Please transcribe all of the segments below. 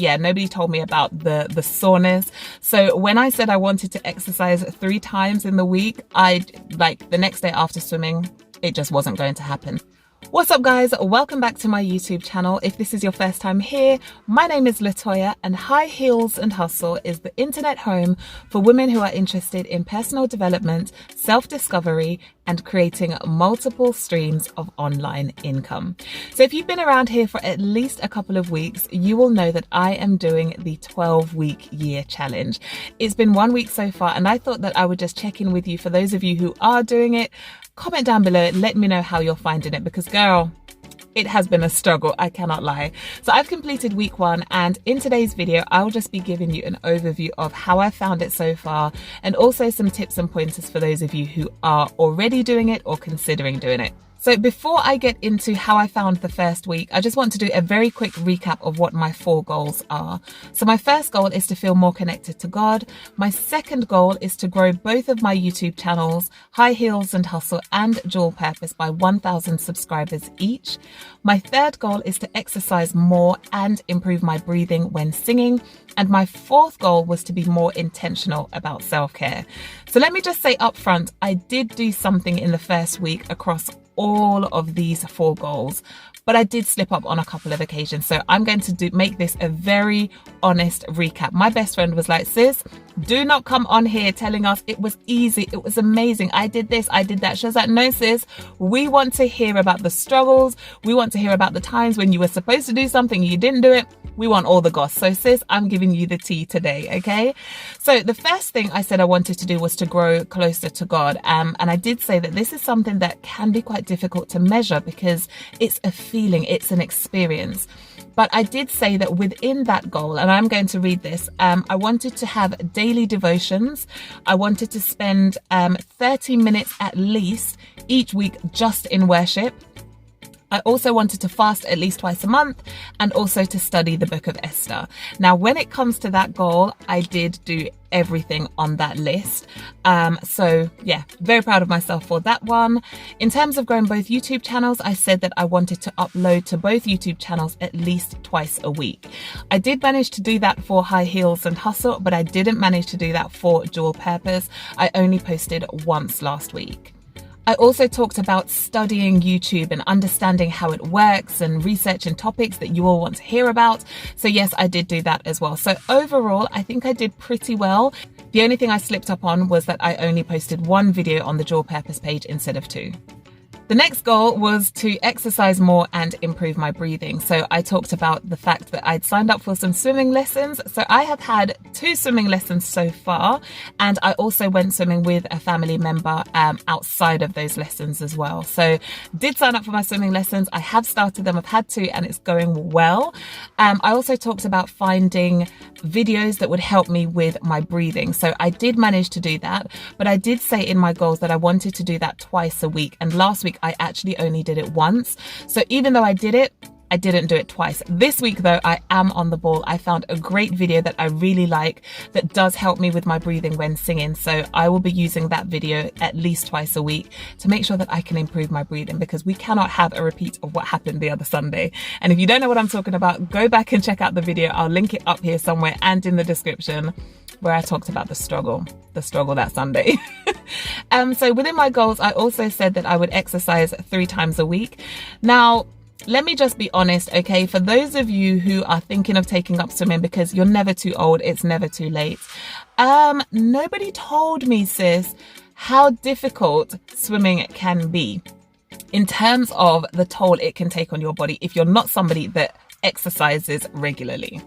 yeah, nobody told me about the soreness. So when I said I wanted to exercise 3 times in the week, the next day after swimming, it just wasn't going to happen. What's up guys, welcome back to my YouTube channel. If this is your first time here, my name is Latoya and High Heels and Hustle is the internet home for women who are interested in personal development, self-discovery and creating multiple streams of online income. So if you've been around here for at least a couple of weeks, you will know that I am doing the 12-week year challenge. It's been 1 week so far and I thought that I would just check in with you. For those of you who are doing it, comment down below, let me know how you're finding it, because girl, it has been a struggle, I cannot lie. So I've completed week 1 and in today's video, I'll just be giving you an overview of how I found it so far and also some tips and pointers for those of you who are already doing it or considering doing it. So before I get into how I found the first week, I just want to do a very quick recap of what my 4 goals are. So my first goal is to feel more connected to God. My second goal is to grow both of my YouTube channels, High Heels and Hustle and Dual Purpose, by 1,000 subscribers each. My third goal is to exercise more and improve my breathing when singing. And my 4th goal was to be more intentional about self-care. So let me just say up front, I did do something in the first week across all of these 4 goals, but I did slip up on a couple of occasions. So I'm going to make this a very honest recap. My best friend was like, sis, do not come on here telling us it was easy, it was amazing, I did this, I did that. She was like, no sis, we want to hear about the struggles. We want to hear about the times when you were supposed to do something, you didn't do it. We want all the goss. So sis, I'm giving you the tea today, okay? So the first thing I said I wanted to do was to grow closer to God. And I did say that this is something that can be quite difficult to measure because it's a feeling, it's an experience. But I did say that within that goal, and I'm going to read this, I wanted to have daily devotions. I wanted to spend 30 minutes at least each week just in worship. I also wanted to fast at least twice a month and also to study the book of Esther. Now, when it comes to that goal, I did do everything on that list. So yeah, very proud of myself for that one. In terms of growing both YouTube channels, I said that I wanted to upload to both YouTube channels at least twice a week. I did manage to do that for High Heels and Hustle, but I didn't manage to do that for Dual Purpose. I only posted once last week. I also talked about studying YouTube and understanding how it works and researching topics that you all want to hear about. So yes, I did do that as well. So overall, I think I did pretty well. The only thing I slipped up on was that I only posted 1 video on the Dual Purpose page instead of 2. The next goal was to exercise more and improve my breathing. So I talked about the fact that I'd signed up for some swimming lessons. So I have had 2 swimming lessons so far. And I also went swimming with a family member outside of those lessons as well. So did sign up for my swimming lessons. I have started them. I've had 2 and it's going well. I also talked about finding videos that would help me with my breathing. So I did manage to do that, but I did say in my goals that I wanted to do that twice a week. And last week, I actually only did it once. So even though I did it, I didn't do it twice. This week though, I am on the ball. I found a great video that I really like that does help me with my breathing when singing. So I will be using that video at least twice a week to make sure that I can improve my breathing, because we cannot have a repeat of what happened the other Sunday. And if you don't know what I'm talking about, go back and check out the video. I'll link it up here somewhere and in the description, where I talked about the struggle that Sunday. So within my goals, I also said that I would exercise 3 times a week. Now, let me just be honest, okay? For those of you who are thinking of taking up swimming, because you're never too old, it's never too late. Nobody told me, sis, how difficult swimming can be in terms of the toll it can take on your body if you're not somebody that exercises regularly.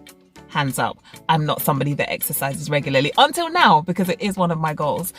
Hands up, I'm not somebody that exercises regularly until now, because it is one of my goals.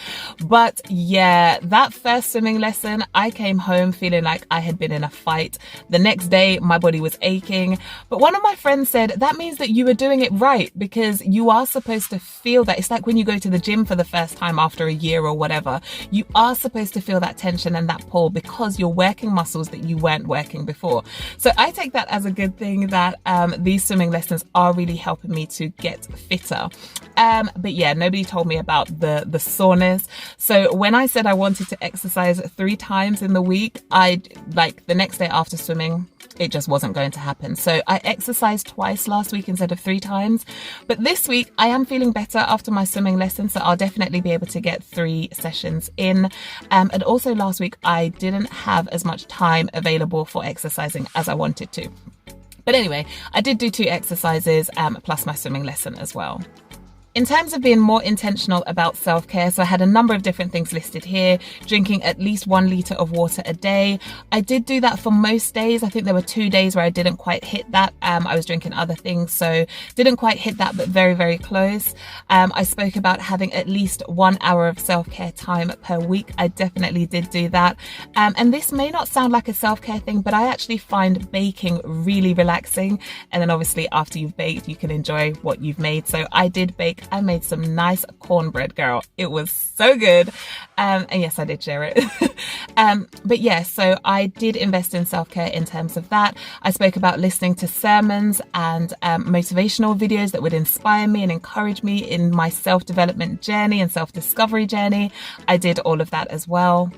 But yeah, that first swimming lesson, I came home feeling like I had been in a fight. The next day, my body was aching. But one of my friends said, that means that you were doing it right, because you are supposed to feel that. It's like when you go to the gym for the first time after a year or whatever, you are supposed to feel that tension and that pull because you're working muscles that you weren't working before. So I take that as a good thing that these swimming lessons are really helping helping me to get fitter. But yeah, nobody told me about the soreness. So when I said I wanted to exercise 3 times in the week, the next day after swimming, it just wasn't going to happen. So I exercised twice last week instead of 3 times. But this week I am feeling better after my swimming lesson. So I'll definitely be able to get 3 sessions in. And also last week I didn't have as much time available for exercising as I wanted to. But anyway, I did do 2 exercises plus my swimming lesson as well. In terms of being more intentional about self-care, so I had a number of different things listed here. Drinking at least 1 litre of water a day. I did do that for most days. I think there were 2 days where I didn't quite hit that. I was drinking other things, so didn't quite hit that, but very, very close. I spoke about having at least 1 hour of self-care time per week. I definitely did do that. And this may not sound like a self-care thing, but I actually find baking really relaxing. And then obviously after you've baked, you can enjoy what you've made. So I did bake. I made some nice cornbread, girl. It was so good. And yes, I did share it. But yeah, so I did invest in self-care in terms of that. I spoke about listening to sermons and motivational videos that would inspire me and encourage me in my self-development journey and self-discovery journey. I did all of that as well.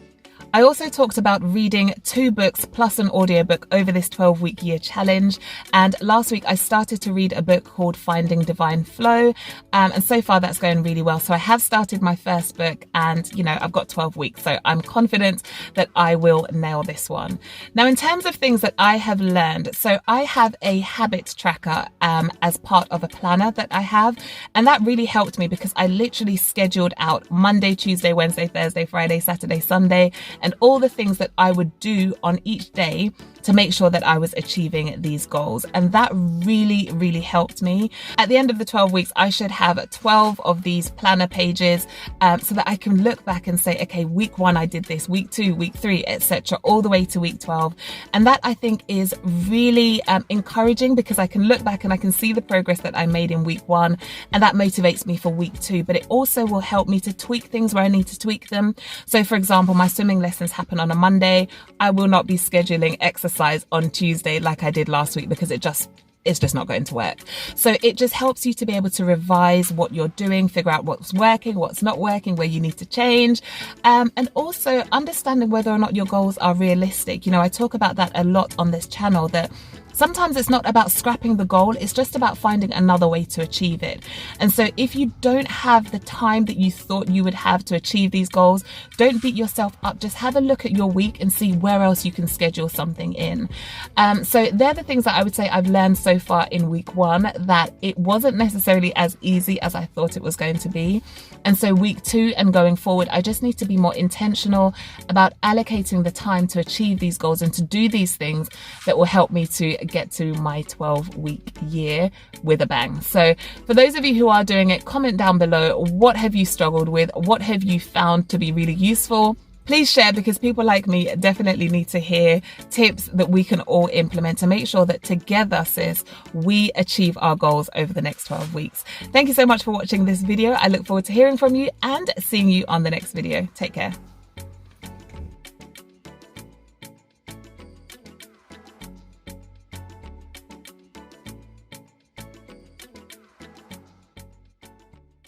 I also talked about reading 2 books plus an audiobook over this 12-week year challenge. And last week I started to read a book called Finding Divine Flow. And so far that's going really well. So I have started my first book and, I've got 12 weeks. So I'm confident that I will nail this one. Now, in terms of things that I have learned, so I have a habit tracker as part of a planner that I have. And that really helped me because I literally scheduled out Monday, Tuesday, Wednesday, Thursday, Friday, Saturday, Sunday, and all the things that I would do on each day to make sure that I was achieving these goals. And that really, really helped me. At the end of the 12 weeks, I should have 12 of these planner pages so that I can look back and say, okay, week 1, I did this, week 2, week 3, etc., all the way to week 12. And that I think is really encouraging because I can look back and I can see the progress that I made in week 1. And that motivates me for week 2, but it also will help me to tweak things where I need to tweak them. So for example, my swimming lessons happen on a Monday. I will not be scheduling exercise on Tuesday like I did last week because it's just not going to work. So it just helps you to be able to revise what you're doing, figure out what's working, what's not working, where you need to change, and also understanding whether or not your goals are realistic. I talk about that a lot on this channel, that sometimes it's not about scrapping the goal, it's just about finding another way to achieve it. And so if you don't have the time that you thought you would have to achieve these goals, don't beat yourself up. Just have a look at your week and see where else you can schedule something in. So they're the things that I would say I've learned so far in week 1, that it wasn't necessarily as easy as I thought it was going to be. And so week 2 and going forward, I just need to be more intentional about allocating the time to achieve these goals and to do these things that will help me to get to my 12-week year with a bang. So for those of you who are doing it, comment down below, what have you struggled with? What have you found to be really useful? Please share, because people like me definitely need to hear tips that we can all implement to make sure that together, sis, we achieve our goals over the next 12 weeks. Thank you so much for watching this video. I look forward to hearing from you and seeing you on the next video. Take care.